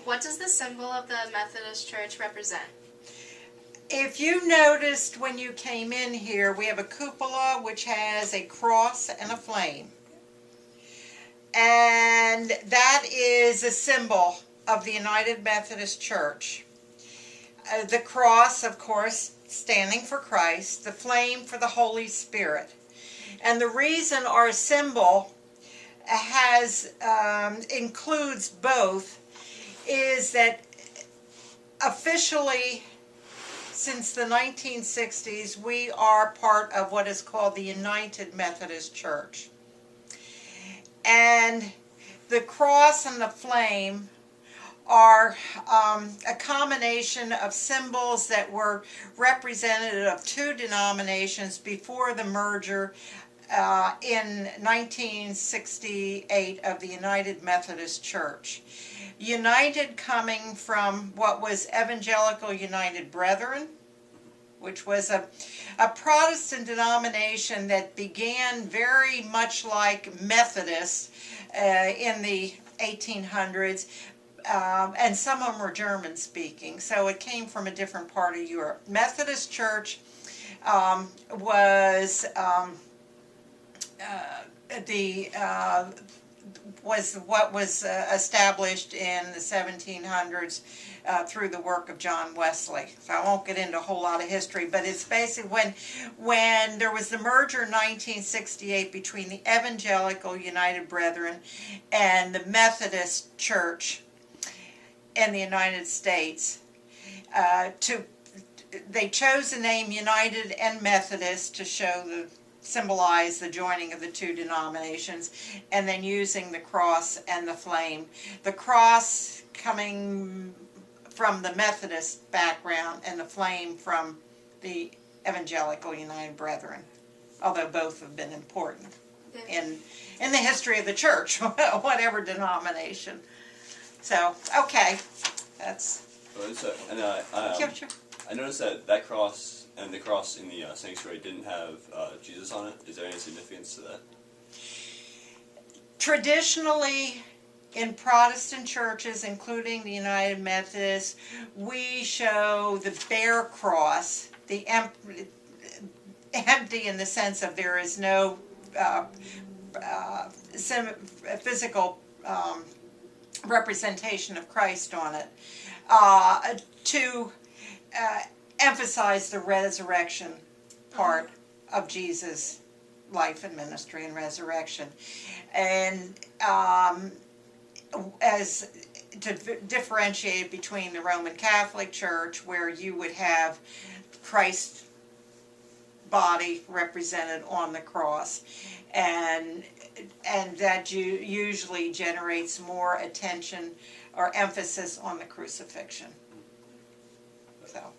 What does the symbol of the Methodist Church represent? If you noticed when you came in here, we have a cupola which has a cross and a flame. And that is a symbol of the United Methodist Church. The cross, of course, standing for Christ, the flame for the Holy Spirit. And the reason our symbol includes both is that officially, since the 1960s, we are part of what is called the United Methodist Church. And the cross and the flame are a combination of symbols that were representative of two denominations before the merger in 1968 of the United Methodist Church. United coming from what was Evangelical United Brethren, which was a Protestant denomination that began very much like Methodists in the 1800s, and some of them were German speaking, so it came from a different part of Europe. Methodist Church was what was established in the 1700s through the work of John Wesley. So I won't get into a whole lot of history, but it's basically when there was the merger in 1968 between the Evangelical United Brethren and the Methodist Church in the United States. They chose the name United and Methodist to symbolize the joining of the two denominations, and then using the cross and the flame. The cross coming from the Methodist background and the flame from the Evangelical United Brethren, although both have been important in the history of the church, whatever denomination. So, okay, that's... I noticed that cross and the cross in the sanctuary didn't have Jesus on it. Is there any significance to that? Traditionally, in Protestant churches, including the United Methodist, we show the bare cross, the empty in the sense of there is no physical representation of Christ on it, to emphasize the resurrection part of Jesus' life and ministry and resurrection. And as to differentiate between the Roman Catholic Church, where you would have Christ's body represented on the cross, and that usually generates more attention or emphasis on the crucifixion. So.